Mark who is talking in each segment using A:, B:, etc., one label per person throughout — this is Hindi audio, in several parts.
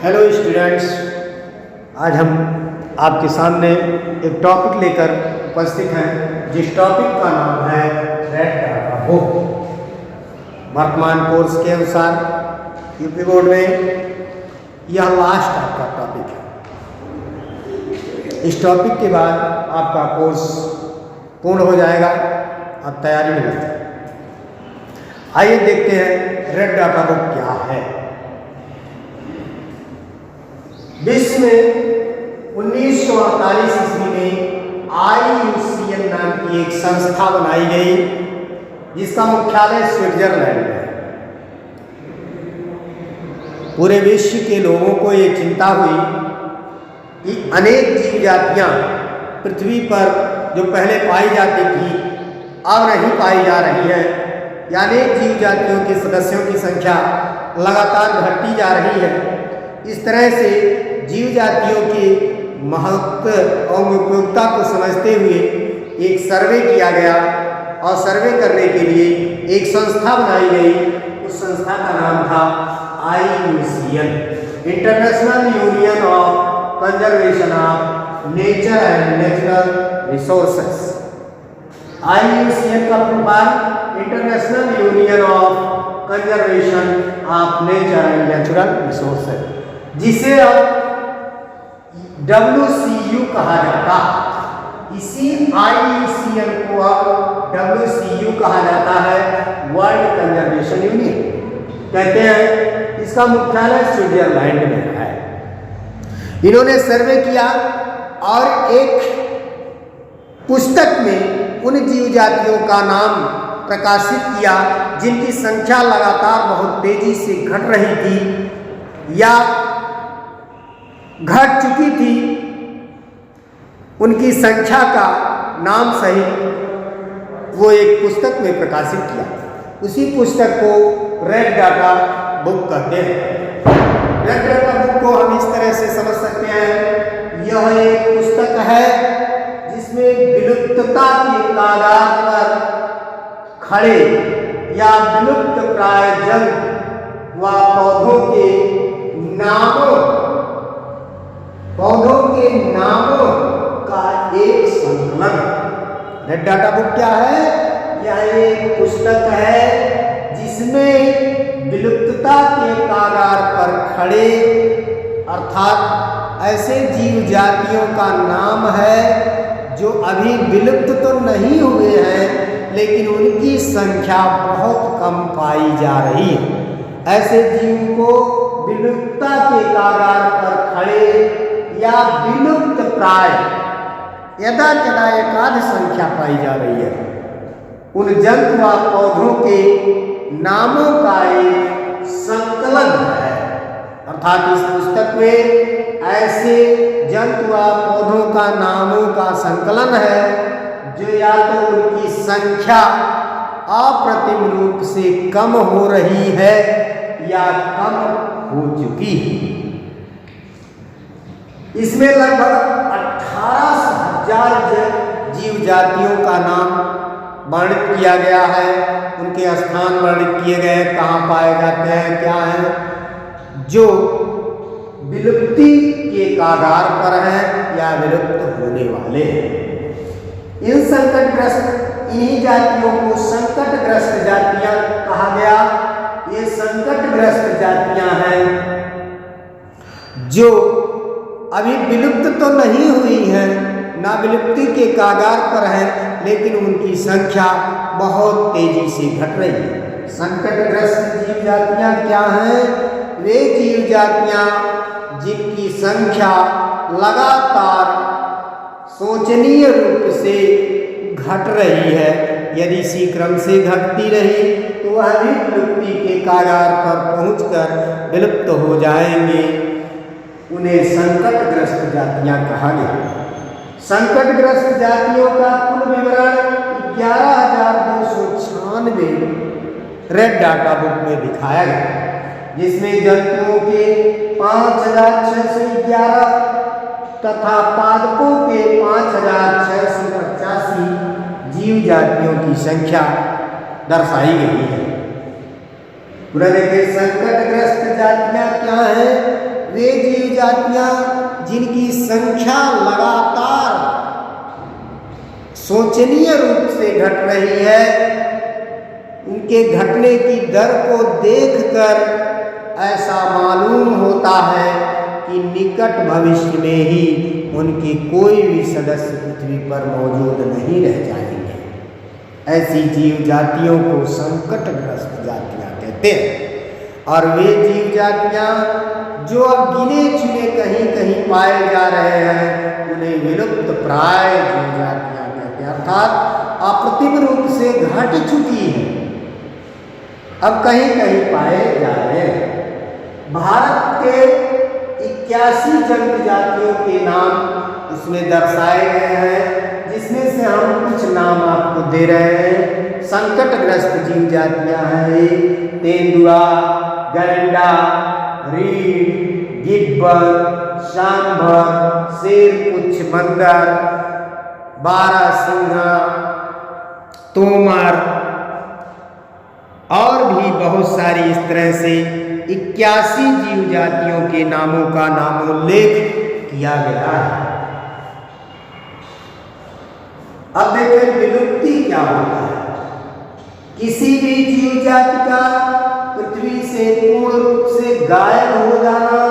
A: हेलो स्टूडेंट्स, आज हम आपके सामने एक टॉपिक लेकर उपस्थित हैं जिस टॉपिक का नाम है रेड डाटा बुक। वर्तमान कोर्स के अनुसार यूपी बोर्ड में यह लास्ट आपका टॉपिक है। इस टॉपिक के बाद आपका कोर्स पूर्ण हो जाएगा, आप तैयारी में लगते हैं। आइए देखते हैं रेड डाटा बुक क्या है। विश्व में 1948 ईस्वी में IUCN नाम की एक संस्था बनाई गई जिसका मुख्यालय स्विट्जरलैंड में है। पूरे विश्व के लोगों को ये चिंता हुई कि अनेक जीव जातियां पृथ्वी पर जो पहले पाई जाती थी अब नहीं पाई जा रही है, यानी जीव जातियों के सदस्यों की संख्या लगातार घटती जा रही है। इस तरह से जीव जातियों के महत्व और उपयोगिता को समझते हुए एक सर्वे किया गया और सर्वे करने के लिए एक संस्था बनाई गई। उस संस्था का नाम था IUCN, international union of conservation of nature and natural resources. IUCN का प्रकार international union of conservation of nature and natural resources, जिसे अब WCU कहा जाता है। इसी IUCN को अब WCU कहा जाता है, वर्ल्ड कंजर्वेशन यूनियन कहते हैं। इसका मुख्यालय स्विट्जरलैंड में है। इन्होंने सर्वे किया और एक पुस्तक में उन जीव जातियों का नाम प्रकाशित किया जिनकी संख्या लगातार बहुत तेजी से घट रही थी या घट चुकी थी। उनकी संख्या का नाम सहित वो एक पुस्तक में प्रकाशित किया। उसी पुस्तक को रेड डाटा बुक कहते हैं। रेड डाटा बुक को हम इस तरह से समझ सकते हैं, यह एक पुस्तक है जिसमें विलुप्तता के कगार पर खड़े या विलुप्त प्राय जंतु व पौधों के नामों का एक संकलन। रेड डाटा बुक क्या है? यह एक पुस्तक है जिसमें विलुप्तता के कगार पर खड़े अर्थात ऐसे जीव जातियों का नाम है जो अभी विलुप्त तो नहीं हुए हैं लेकिन उनकी संख्या बहुत कम पाई जा रही है। ऐसे जीव को विलुप्तता के कगार पर खड़े या विलुप्त प्राय यदा कदा एकाध संख्या पाई जा रही है। उन जंतु व पौधों के नामों का एक संकलन है, अर्थात इस पुस्तक में ऐसे जंतु व पौधों का नामों का संकलन है जो या तो उनकी संख्या अप्रतिम रूप से कम हो रही है या कम हो चुकी है। इसमें लगभग 18,000 जीव जातियों का नाम वर्णित किया गया है। उनके स्थान वर्णित किए गए, कहाँ पाए जाते हैं, क्या हैं, जो विलुप्ति के कगार पर हैं या विलुप्त होने वाले हैं। इन संकटग्रस्त इन्हीं जातियों को संकटग्रस्त जातियां कहा गया। ये संकटग्रस्त जातियां हैं जो अभी विलुप्त तो नहीं हुई हैं, ना विलुप्ति के कगार पर हैं, लेकिन उनकी संख्या बहुत तेजी से घट रही है। संकटग्रस्त जीव जातियां क्या हैं? वे जीव जातियां जिनकी संख्या लगातार शोचनीय रूप से घट रही है। यदि इसी क्रम से घटती रही तो वह भी विलुप्ति के कगार पर पहुंचकर विलुप्त हो जाएंगे। उन्हें संकटग्रस्त जातियां कहा गया। संकटग्रस्त जातियों का कुल विवरण 11,296 रेड डाटा बुक में दिखाया गया, जिसमें जंतुओं के 5,611 तथा पादपों के 5,685 जीव जातियों की संख्या दर्शाई गई है। पूरा देखिए, संकटग्रस्त जातियां क्या हैं? वे जीव जातियां जिनकी संख्या लगातार शोचनीय रूप से घट रही है, उनके घटने की दर को देखकर ऐसा मालूम होता है कि निकट भविष्य में ही उनके कोई भी सदस्य पृथ्वी पर मौजूद नहीं रह जाएंगे। ऐसी जीव जातियों को संकटग्रस्त जातियां कहते हैं। और वे जीव जातियां जो अब गिने चुने कहीं कहीं पाए जा रहे हैं, उन्हें विलुप्त प्राय जीव जातियां कहते हैं, अर्थात अप्रतिम रूप से घट चुकी है, अब कहीं कहीं पाए जा रहे हैं। भारत के 81 जंतु जातियों के नाम उसमें दर्शाए गए हैं, जिसमें से हम कुछ नाम आपको दे रहे हैं। संकटग्रस्त जीव जातियां हैं तेंदुआ, गैंडा, रीढ़, गिब्बन, सांभर, शेरपुच्छ बंदर, बारहसिंगा, तोमर और भी बहुत सारी इस तरह से 81 जीव जातियों के नामों का नामोल्लेख किया गया है। अब देखें विलुप्ति क्या होता है। किसी भी जीव जाति का पृथ्वी से पूर्ण रूप से गायब हो जाना,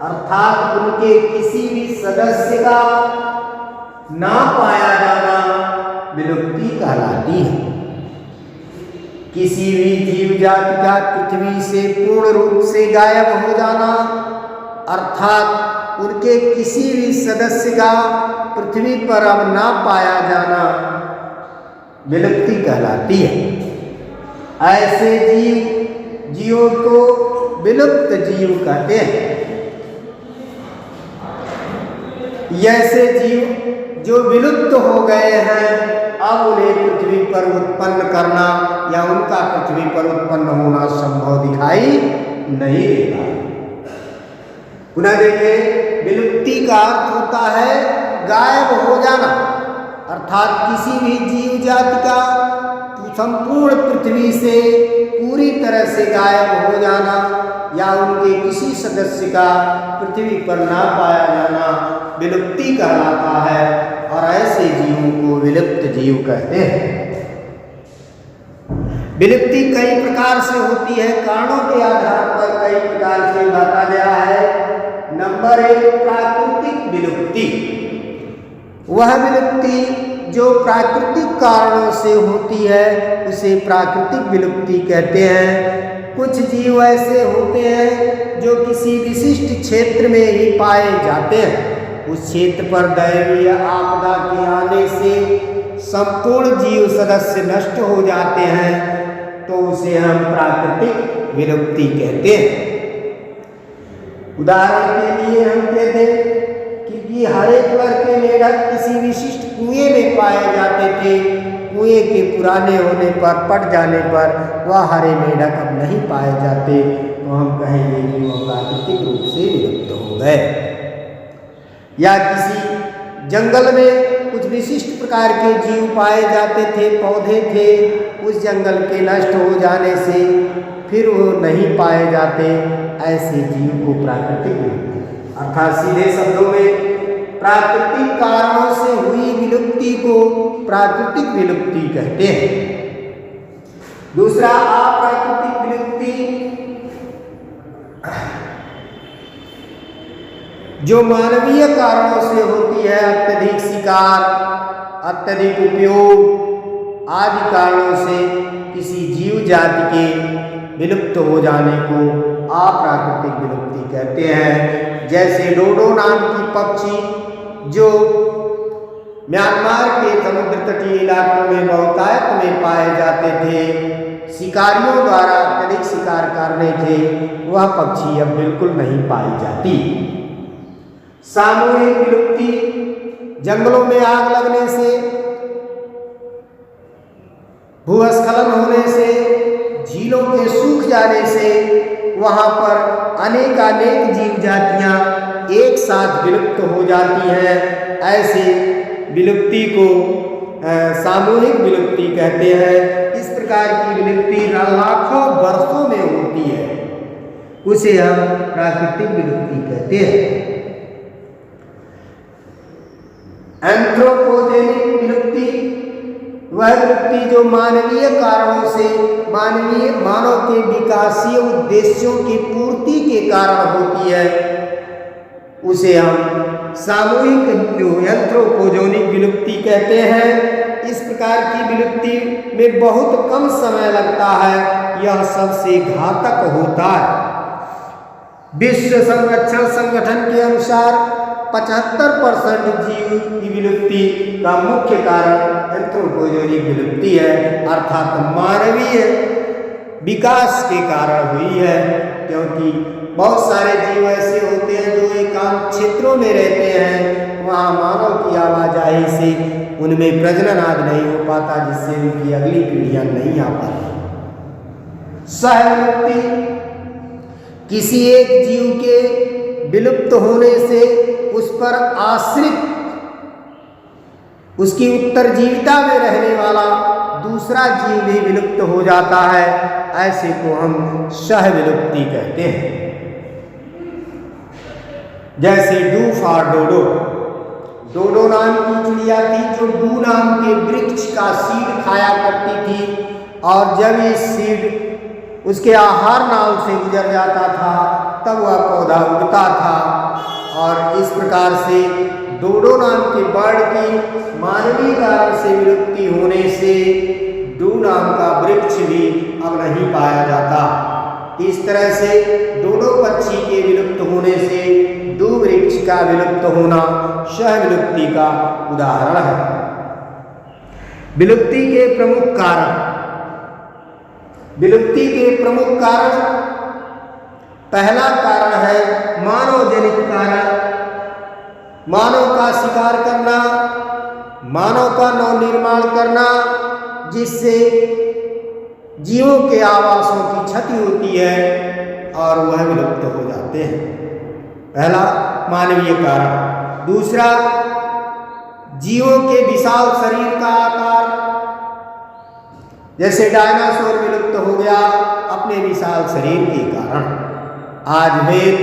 A: अर्थात उनके किसी भी सदस्य का ना पाया जाना विलुप्ति कहलाती है। किसी भी जीव जाति का पृथ्वी से पूर्ण रूप से गायब हो जाना, अर्थात उनके किसी भी सदस्य का पृथ्वी पर अब ना पाया जाना विलुप्ति कहलाती है। ऐसे जीवों को विलुप्त जीव कहते हैं। ऐसे जीव जो विलुप्त हो गए हैं, अब उन्हें पृथ्वी पर उत्पन्न करना या उनका पृथ्वी पर उत्पन्न होना संभव दिखाई नहीं देता। पुनः देखें, विलुप्ति का अर्थ होता है गायब हो जाना, अर्थात किसी भी जीव जाति का संपूर्ण पृथ्वी से पूरी तरह से गायब हो जाना या उनके किसी सदस्य का पृथ्वी पर ना पाया जाना विलुप्ति कहलाता है। और ऐसे जीवों को विलुप्त जीव कहते हैं। विलुप्ति कई प्रकार से होती है, कारणों के आधार पर कई प्रकार से बांटा गया है। नंबर 1, प्राकृतिक विलुप्ति। वह विलुप्ति जो प्राकृतिक कारणों से होती है उसे प्राकृतिक विलुप्ति कहते हैं। कुछ जीव ऐसे होते हैं जो किसी विशिष्ट क्षेत्र में ही पाए जाते हैं। उस क्षेत्र पर दैवीय आपदा के आने से संपूर्ण जीव सदस्य नष्ट हो जाते हैं, तो उसे हम प्राकृतिक विलुप्ति कहते हैं। उदाहरण के लिए हम कहते हैं कि हरे कलर के मेढक किसी विशिष्ट कुएं में पाए जाते थे। कुएं के पुराने होने पर, पट जाने पर वह हरे मेढक अब नहीं पाए जाते, तो हम कहेंगे कि वह प्राकृतिक रूप से विलुप्त हो गए। या किसी जंगल में कुछ विशिष्ट प्रकार के जीव पाए जाते थे, पौधे थे, उस जंगल के नष्ट हो जाने से फिर वो नहीं पाए जाते, ऐसे जीव को प्राकृतिक विलुप्ति, अर्थात सीधे शब्दों में प्राकृतिक कारणों से हुई विलुप्ति को प्राकृतिक विलुप्ति कहते हैं। दूसरा, अप्राकृतिक विलुप्ति जो मानवीय कारणों से होती है, अत्यधिक शिकार, अत्यधिक उपयोग आदि कारणों से किसी जीव जाति के विलुप्त हो जाने को अप्राकृतिक विलुप्ति कहते हैं। जैसे डोडो नाम की पक्षी जो म्यांमार के समुद्र तटीय इलाकों में बहुतायत में पाए जाते थे, शिकारियों द्वारा अत्यधिक शिकार करने थे, वह पक्षी अब बिल्कुल नहीं पाई जाती। सामूहिक विलुप्ति, जंगलों में आग लगने से, भूस्खलन होने से, झीलों के सूख जाने से वहां पर अनेकानेक जीव जातियां एक साथ विलुप्त हो जाती हैं। ऐसे विलुप्ति को सामूहिक विलुप्ति कहते हैं। इस प्रकार की विलुप्ति लाखों वर्षों में होती है। उसे हम प्राकृतिक विलुप्ति कहते हैं। एंथ्रोपोजेनिक विलुप्ति वह विलुप्ति जो मानवीय कारणों से मानव के विकासीय उद्देश्यों की पूर्ति के कारण होती है, उसे हम सामूहिक एंथ्रोपोजेनिक विलुप्ति कहते हैं। इस प्रकार की विलुप्ति में बहुत कम समय लगता है, यह सबसे घातक होता है। विश्व संरक्षण संगठन के अनुसार 75% जीव की विलुप्ति का मुख्य कारण एंथ्रोपोजेनिक विलुप्ति है, अर्थात मानवीय विकास के कारण हुई है। क्योंकि बहुत सारे जीव ऐसे होते हैं जो एकांत क्षेत्रों में रहते हैं, वहाँ मानव की आवाजाही से उनमें प्रजनन आदि नहीं हो पाता, जिससे उनकी अगली पीढ़ियां नहीं आ पाती। सहविलुप्ति किसी एक जीव के विलुप्त होने से उस पर आश्रित उसकी उत्तरजीविता में रहने वाला दूसरा जीव भी विलुप्त हो जाता है, ऐसे को हम सहविलुप्ति कहते हैं। जैसे डूफ और डोडो। डोडो नाम की चिड़िया थी जो डू नाम के वृक्ष का सीड खाया करती थी, और जब ये सीड उसके आहार नाल से गुजर जाता था तब वह पौधा उगता था। और इस प्रकार से डोडो नाम के बर्ड की मानवीय कारण से विलुप्ति होने से डू नाम का वृक्ष भी अब नहीं पाया जाता। इस तरह से डोडो पक्षी के विलुप्त होने से डू वृक्ष का विलुप्त होना सहविलुप्ति का उदाहरण है। विलुप्ति के प्रमुख कारण। विलुप्ति के प्रमुख कारण, पहला कारण है मानव जनित कारण। मानव का शिकार करना, मानव का नवनिर्माण करना, जिससे जीवों के आवासों की क्षति होती है और वह विलुप्त हो जाते हैं। पहला मानवीय कारण। दूसरा, जीवों के विशाल शरीर का आकार। जैसे डायनासोर विलुप्त हो गया अपने विशाल शरीर के कारण। आज व्हेल,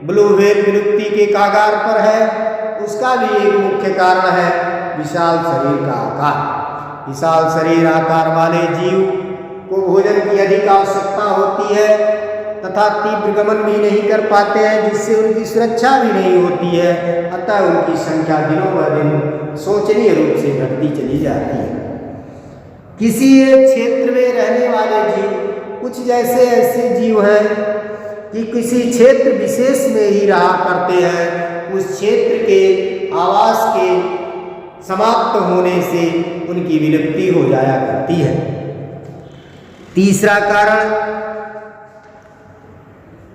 A: ब्लू व्हेल विलुप्ति के कगार पर है, उसका भी एक मुख्य कारण है विशाल शरीर का आकार। विशाल शरीर आकार वाले जीव को भोजन की अधिक आवश्यकता होती है तथा तीव्र गमन भी नहीं कर पाते हैं, जिससे उनकी सुरक्षा भी नहीं होती है, अतः उनकी संख्या दिनों ब दिन शोचनीय रूप से घटती चली जाती है। किसी एक क्षेत्र में रहने वाले जीव, कुछ जैसे ऐसे जीव हैं कि किसी क्षेत्र विशेष में ही रहा करते हैं, उस क्षेत्र के आवास के समाप्त होने से उनकी विलुप्ति हो जाया करती है। तीसरा कारण,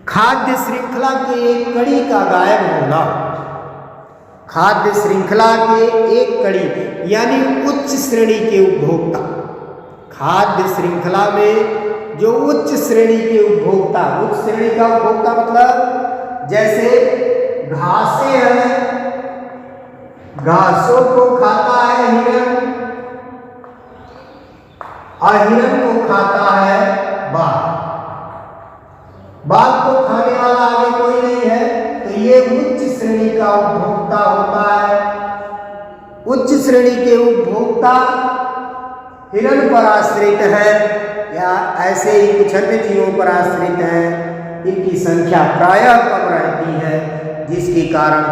A: खाद्य श्रृंखला के एक कड़ी का गायब होना। खाद्य श्रृंखला के एक कड़ी यानी उच्च श्रेणी के उपभोक्ता। खाद्य श्रृंखला में जो उच्च श्रेणी के उपभोक्ता, उच्च श्रेणी का उपभोक्ता मतलब जैसे घासें हैं, घासों को खाता है हिरण और हिरण को खाता है बाघ। बाघ को खाने वाला आगे कोई नहीं है, तो ये उच्च श्रेणी का उपभोक्ता होता है। उच्च श्रेणी के उपभोक्ता हिरण पर आश्रित है या ऐसे ही कुछ अन्य जीवों पर आश्रित है। इनकी संख्या प्रायः कम रहती है, जिसके कारण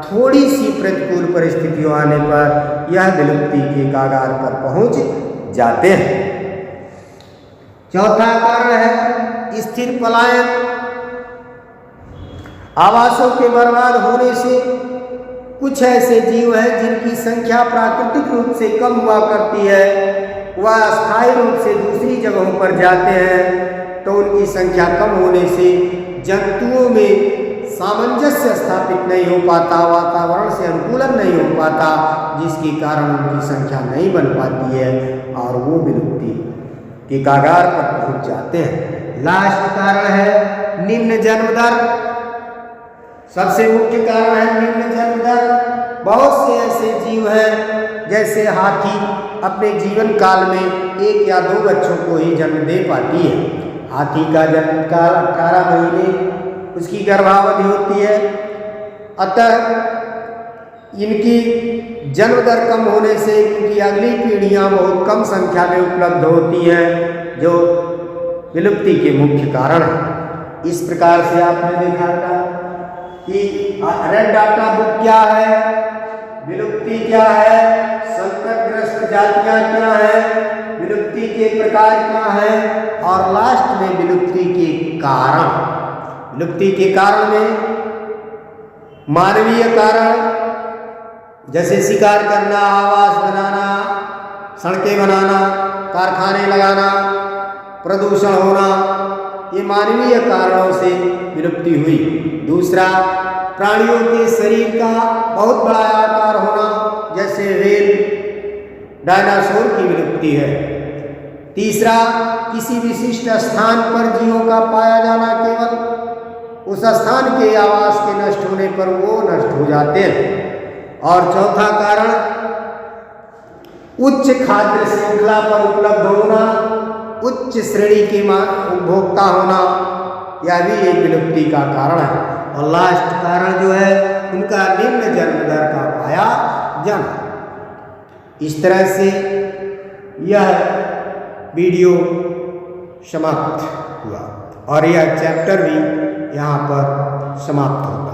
A: थोड़ी सी प्रतिकूल परिस्थितियों आने पर यह विलुप्ति के कगार पर पहुंच जाते हैं। चौथा कारण है स्थिर पलायन। आवासों के बर्बाद होने से कुछ ऐसे जीव हैं जिनकी संख्या प्राकृतिक रूप से कम हुआ करती है, वह अस्थायी रूप से दूसरी जगहों पर जाते हैं, तो उनकी संख्या कम होने से जंतुओं में सामंजस्य स्थापित नहीं हो पाता, वातावरण से अनुकूलन नहीं हो पाता, जिसके कारण उनकी संख्या नहीं बन पाती है और वो विलुप्ति के कगार पर पहुंच जाते हैं। लास्ट कारण है निम्न जन्म दर। सबसे मुख्य कारण है निम्न जन्म दर। बहुत से ऐसे जीव हैं जैसे हाथी अपने जीवन काल में 1 या 2 बच्चों को ही जन्म दे पाती है, हाथी का जन्म काल 18 महीने उसकी गर्भावधि होती है। अतः इनकी जन्म दर कम होने से इनकी अगली पीढ़ियां बहुत कम संख्या में उपलब्ध होती हैं, जो विलुप्ति के मुख्य कारण है। इस प्रकार से आपने देखा था कि रेड डाटा बुक क्या है, विलुप्ति क्या है, संकटग्रस्त जातियां क्या है, विलुप्ति के प्रकार क्या है, और लास्ट में विलुप्ति के कारण। विलुप्ति के कारण में मानवीय कारण जैसे शिकार करना, आवास बनाना, सड़कें बनाना, कारखाने लगाना, प्रदूषण होना, ये मानवीय कारणों से विलुप्ति हुई। दूसरा, प्राणियों के शरीर का बहुत बड़ा आकार होना, जैसे व्हेल, डायनासोर की विलुप्ति है। तीसरा, किसी विशिष्ट स्थान पर जीवों का पाया जाना, केवल उस स्थान के आवास के नष्ट होने पर वो नष्ट हो जाते हैं। और चौथा कारण, उच्च खाद्य श्रृंखला पर उपलब्ध होना, उच्च श्रेणी के उपभोक्ता होना, यह भी एक विलुप्ति का कारण है। और लास्ट कारण जो है उनका निम्न जन्म दर का पाया जाना। इस तरह से यह वीडियो समाप्त हुआ और यह चैप्टर भी यहाँ पर समाप्त होता है।